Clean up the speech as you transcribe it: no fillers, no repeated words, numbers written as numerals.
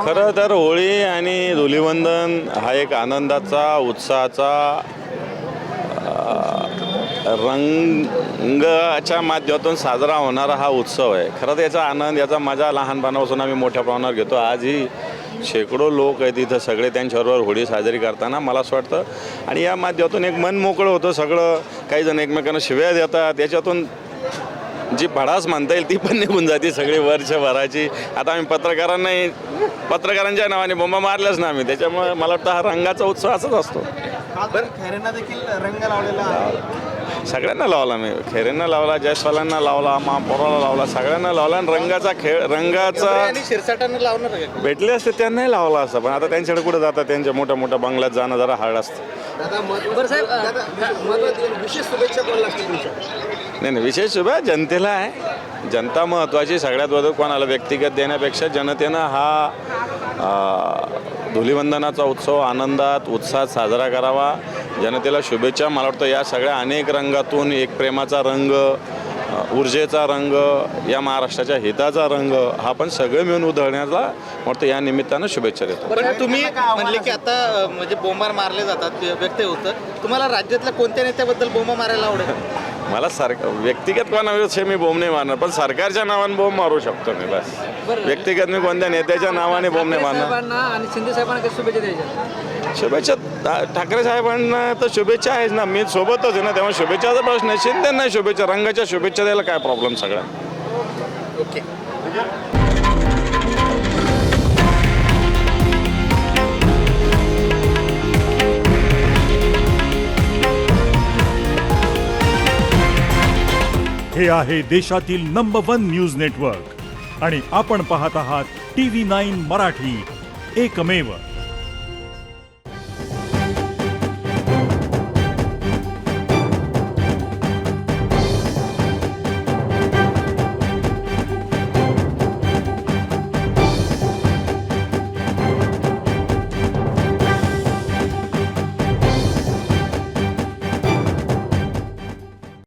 खरं तर होळी आणि धुलिवंदन हा एक आनंदाचा उत्साहाचा रंगाच्या माध्यमातून साजरा होणारा हा उत्सव आहे. खरं तर याचा आनंद याचा मजा लहानपणापासून आम्ही मोठ्या प्रमाणावर घेतो. आजही शेकडो लोक आहेत इथं सगळे त्यांच्याबरोबर होळी साजरी करताना मला असं वाटतं. आणि या माध्यमातून एक मन मोकळं होतं सगळं. काही जण एकमेकांना शिव्या देतात, याच्यातून जी भडास म्हणता येईल ती पण निघून जाते सगळी वर्षभराची. आता आम्ही पत्रकारांच्या नावाने बोंबा मारल्याच ना आम्ही. त्याच्यामुळे मला वाटतं हा रंगाचा उत्सव असाच असतो. बरं, खैरेंना देखील रंग लावलेला आहे. सगळ्यांना लावला मी, खैरेंना लावला, जयस्वालांना लावला, महापौराला लावला, सगळ्यांना लावला. आणि रंगाचा खेळ, रंगाचा आणि शिरसाटांना लावणार आहे का? भेटले असते त्यांनाही लावला असतं. पण आता त्यांच्याकडे कुठे जातात, त्यांच्या मोठ्या मोठ्या बंगल्यात जाणं जरा हार्ड असतं. बरं साहेब, विशेष शुभेच्छा कोणाला असतील तुमच्या? नाही, विशेष शुभेच्छा जनतेला आहे. जनता महत्त्वाची सगळ्यात વધુ. कोणाला व्यक्तिगत देण्यापेक्षा जनतेनं हा धुलिवंदनाचा उत्सव आनंदात उत्साहात साजरा करावा. जनतेला शुभेच्छा. मला वाटतं या सगळ्या अनेक रंगातून एक प्रेमाचा रंग, ऊर्जेचा रंग, या महाराष्ट्राच्या हिताचा रंग हा पण सगळे मिळून उधळण्याला वाटतं या निमित्तानं शुभेच्छा देतो. पण तुम्ही म्हणले की आता म्हणजे बोंबार मारले जातात, व्यक्त होतं. तुम्हाला राज्यातल्या कोणत्या नेत्याबद्दल बोंबा मारायला आवडेल? मला व्यक्तिगत कोणाविषयी मी बोंब नाही मारणार, पण सरकारच्या नावाने बोंब मारू शकतो मी. बस व्यक्तिगत मी कोणत्या नेत्याच्या नावाने बोंब नाही मारणार. आणि शिंदे साहेबांना शुभेच्छा द्यायच्या. शुभेच्छा ठाकरे साहेबांना तर शुभेच्छा आहेच ना, मी सोबतच आहे ना, तेव्हा शुभेच्छाचा प्रश्न आहे. शिंदेंना शुभेच्छा, रंगाच्या शुभेच्छा द्यायला काय प्रॉब्लेम सगळ्या. ओके. हे आहे देशातील नंबर 1 न्यूज नेटवर्क आणि आपण पाहत आहात TV9 मराठी, एकमेव.